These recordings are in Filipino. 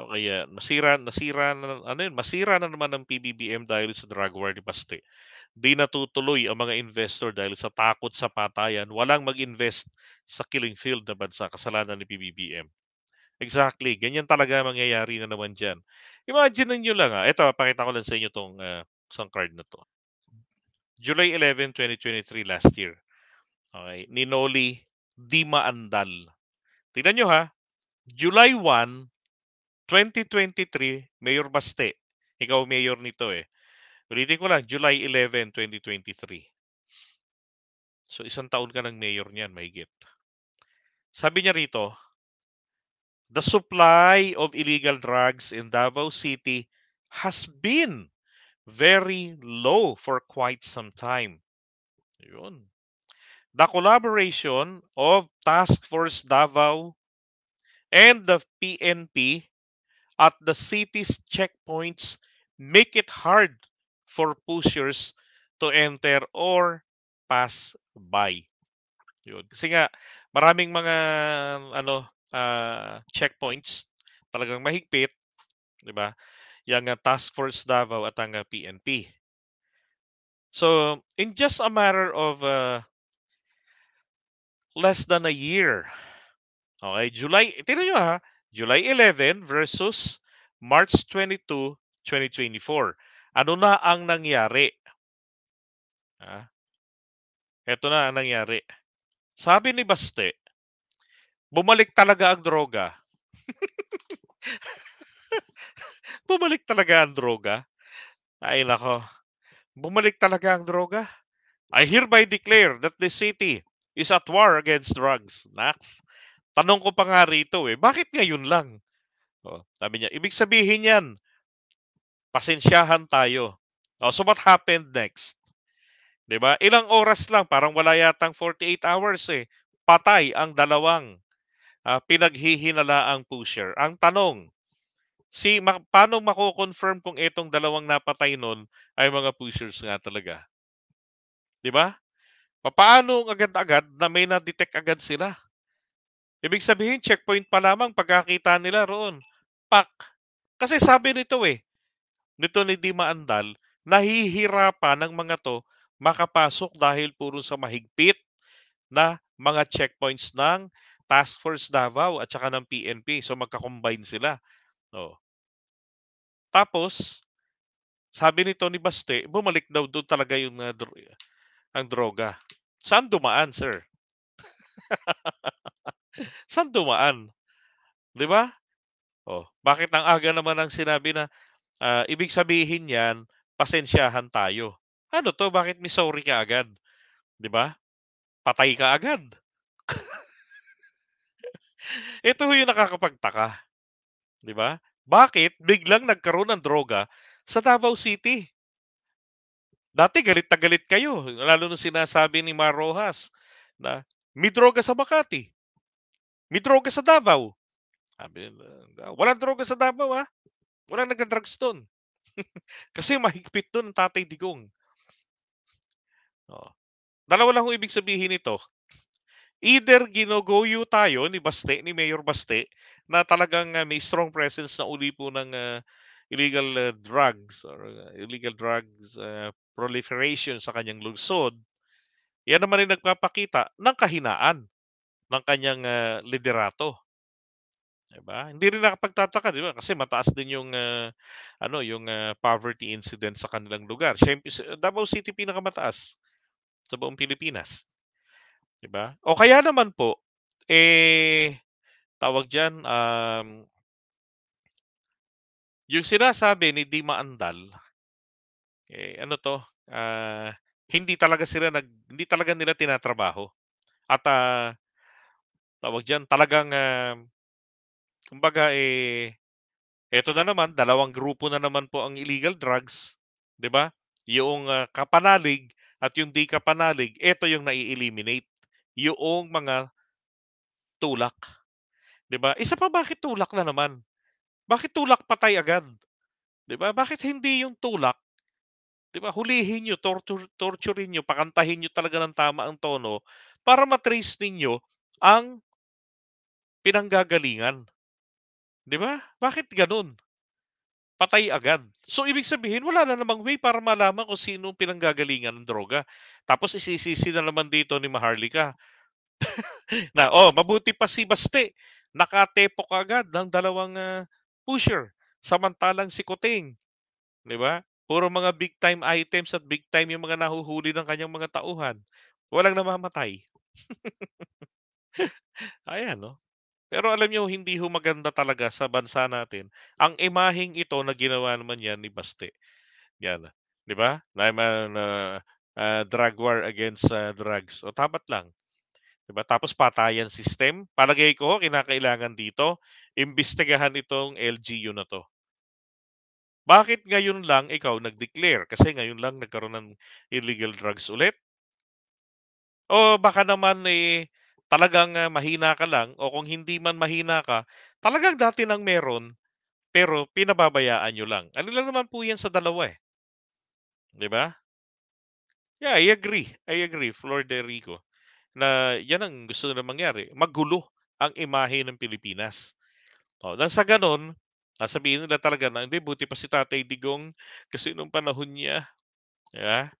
O kaya nasira na ano yun, masira na naman ang PBBM dahil sa drug war ni Baste. 'Di natutuloy ang mga investor dahil sa takot sa patayan, walang mag-invest sa killing field na bansa, kasalanan ni PBBM. Exactly, ganyan talaga mangyayari na naman diyan. Imagine niyo lang, eto pakita ko lang sa inyo 'tong, isang card na 'to. July 11, 2023 last year, okey, ni Noli Di Maandal. Tignan niyo July 1, 2023, Mayor Baste. Ikaw mayor nito, eh. Ulitin ko lang, July 11, 2023. So, isang taon ka ng mayor niyan, mahigit. Sabi niya rito, the supply of illegal drugs in Davao City has been very low for quite some time. Yun. The collaboration of Task Force Davao and the PNP at the city's checkpoints make it hard for pushers to enter or pass by. Yun. Kasi nga maraming mga ano checkpoints talagang mahigpit, 'di ba? Yang Task Force Davao at ang PNP. So, in just a matter of less than a year. Okay, tingnan nyo July 11 versus March 22, 2024. Ano na ang nangyari? Ah, Ito na ang nangyari. Sabi ni Baste, bumalik talaga ang droga. Bumalik talaga ang droga? Ay nako, bumalik talaga ang droga? I hereby declare that the city is at war against drugs. Nax, tanong ko pa nga rito bakit ngayon lang? Sabi niya, ibig sabihin yan, pasensyahan tayo. So what happened next? 'Di ba? Ilang oras lang, parang wala yatang 48 hours patay ang dalawang pinaghihinalaang pusher. Ang tanong, paano mako-confirm kung itong dalawang napatay nun ay mga pushers nga talaga? 'Di ba? Paano agad-agad na may na-detect agad sila? Ibig sabihin, checkpoint pa lamang pagkakita nila roon. Pak! Kasi sabi nito ni Dima Andal, nahihirapan ng mga to makapasok dahil puro sa mahigpit na mga checkpoints ng Task Force Davao at saka ng PNP. So magka-combine sila. Oh. Tapos, sabi ni Tony Baste, bumalik daw doon talaga yung ang droga. Saan dumaan, sir? Saan dumaan? 'Di ba? Bakit ang aga naman ang sinabi na ibig sabihin niyan, pasensyahan tayo. Ano 'to, bakit may sorry ka agad? 'Di ba? Patay ka agad. Ito yung nakakapagtaka, 'di ba? Bakit biglang nagkaroon ng droga sa Davao City? Dati galit na galit kayo, lalo nung sinasabi ni Mar Rojas na may droga sa Makati, may droga sa Davao. Sabi nila, walang droga sa Davao walang nagda-drugs do'n. Kasi mahigpit do'n ang Tatay Digong. Oo. Dalawa lang ho ibig sabihin nito. Either ginogoyo tayo ni Baste, ni Mayor Baste, na talagang may strong presence na uli po ng illegal drugs or illegal drugs proliferation sa kanyang lungsod. Yan naman ay nagpapakita ng kahinaan ng kanyang liderato. 'Di ba? Hindi rin nakapagtataka, 'di ba? Kasi mataas din yung yung poverty incident sa kanilang lugar. Siyempre, Davao City pinakamataas sa buong Pilipinas, 'di ba? O kaya naman po, tawag diyan, yung sinasabi ni Dima Andal, ano 'to, ah, hindi talaga nila tinatrabaho at, tawag diyan, talagang, kumbaga, eto na naman, dalawang grupo na naman po ang illegal drugs, 'di ba? Yung kapanalig at yung di kapanalig, eto yung nai-eliminate, yung mga tulak, 'di ba? Isa pa, bakit tulak na naman? Bakit tulak patay agad? 'Di ba? Bakit hindi yung tulak, 'di ba, hulihin niyo, torturin niyo, pakantahin niyo talaga ng tama ang tono para ma-trace ninyo ang pinanggagalingan, 'di ba? Bakit gano'n? Patay agad. So, ibig sabihin wala na namang way para malaman kung sino pinanggagalingan ng droga. Tapos isisisi na naman dito ni Maharlika na, "Oh, mabuti pa si Baste, nakatepok agad ng dalawang, pusher, samantalang si Kuting." 'Di ba? Puro mga big time items at big time yung mga nahuhuli ng kanyang mga tauhan. Walang namamatay. Ayan 'no. Pero alam niyo hindi ho maganda talaga sa bansa natin ang imaheng ito na ginawa naman 'yan ni Baste, 'yan. 'Di ba? Na drug war against, drugs. O tapat lang, 'di ba? Tapos patayan system. Palagay ko kinakailangan dito imbestigahan itong LGU na 'to. Bakit ngayon lang ikaw nag-declare? Kasi ngayon lang nagkaroon ng illegal drugs ulit? O baka naman, talagang, mahina ka lang o kung hindi man mahina ka, talagang dati ng meron, pero pinababayaan niyo lang. Ano lang naman po 'yan sa dalawa, 'di ba? Yeah, I agree, Flor de Rico, na 'yan ang gusto nilang mangyari, magulo ang imahe ng Pilipinas. Oh, nang sa gano'n, sasabihin nila talaga na, "Hindi, buti pa si Tatay Digong kasi nung panahon niya." 'Di ba?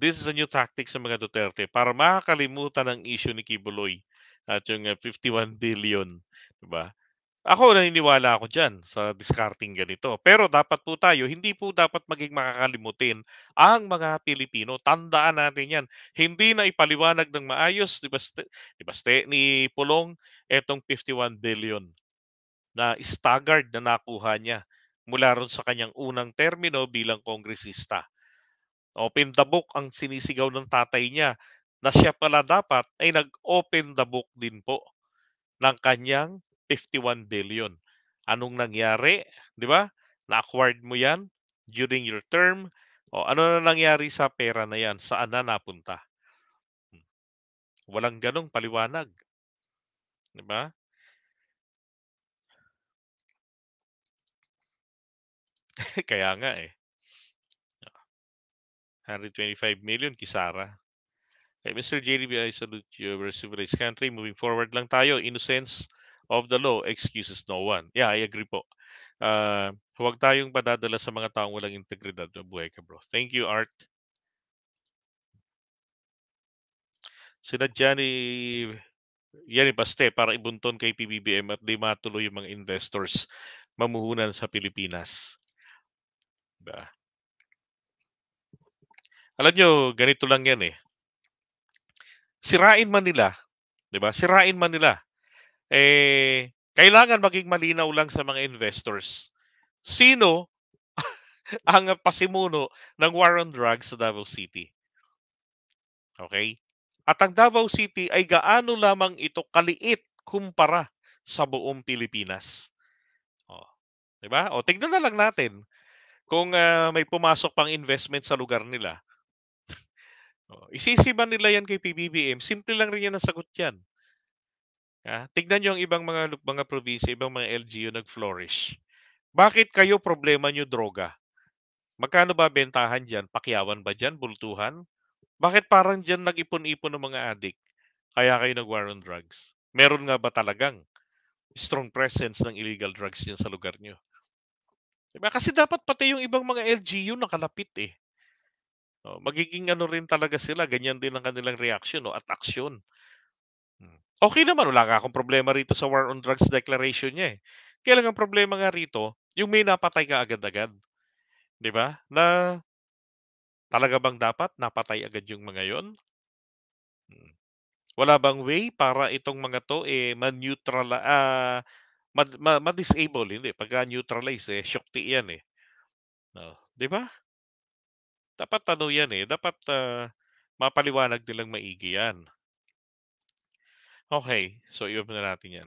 This is a new tactic sa mga Duterte para makakalimutan ang issue ni Kibuloy at yung 51 billion, 'di ba? Ako naniniwala ako diyan sa discarding ganito. Pero dapat po tayo hindi po dapat maging makakalimutin ang mga Pilipino. Tandaan natin 'yan. Hindi na ipaliwanag ng maayos ni Pulong etong 51 billion na staggered na nakuha niya mula ron sa kanyang unang termino bilang kongresista. Open the book ang sinisigaw ng tatay niya na siya pala dapat ay nag-open the book din po ng kanyang 51 billion. Anong nangyari, 'di ba? Na-acquired mo 'yan during your term. O ano na nangyari sa pera na 'yan? Saan na napunta? Hmm, walang gano'ng paliwanag, 'di ba? Kaya nga eh. 125 million Kisara. Kay Mr. JDB, I salute you. We're a civilized country. Moving forward lang tayo. Innocence of the law excuses no one. Yeah, I agree po. Huwag tayong padadala sa mga taong walang integridad. Mabuhay ka, bro. Thank you, Art. Sinadya ni yan Baste para ibunton kay PBBM at di matuloy yung mga investors mamuhunan sa Pilipinas. Diba? Alam nyo, ganito lang yan eh. Sirain man nila, di ba? Sirain man nila. Kailangan maging malinaw lang sa mga investors. Sino ang pasimuno ng war on drugs sa Davao City? Okay? At ang Davao City ay gaano lamang ito kaliit kumpara sa buong Pilipinas. Oh, 'di ba? O tignan na lang natin kung may pumasok pang investment sa lugar nila. Isisi ba nila 'yan kay PBBM? Simple lang rin 'yan ang sagot diyan. Tignan niyo ang ibang mga probinsya, ibang mga LGU nag-flourish. Bakit kayo problema niyo droga? Magkano ba bentahan diyan? Pakyawan ba diyan? Bultuhan? Bakit parang diyan nag-ipon-ipon ng mga adik? Kaya kayo nag-war on drugs? Meron nga ba talagang strong presence ng illegal drugs diyan sa lugar niyo? Diba? Kasi dapat pati yung ibang mga LGU nakalapit eh. Magiging ano rin talaga sila, ganyan din ang kanilang reaksyon at aksyon. Okey naman, wala nga akong problema rito sa war on drugs declaration niya, eh. Kaya lang ang problema nga rito, yung may napatay kaagad-agad, 'di ba? Na talaga bang dapat napatay agad yung mga yun? Hmm. Wala bang way para itong mga 'to, ma-neutral ma-disable, hindi, pagka neutralize, syokti yan, eh. 'Di ba? Dapat ano yan, dapat, mapaliwanag nilang maigi yan. Okay, so i-off na natin yan.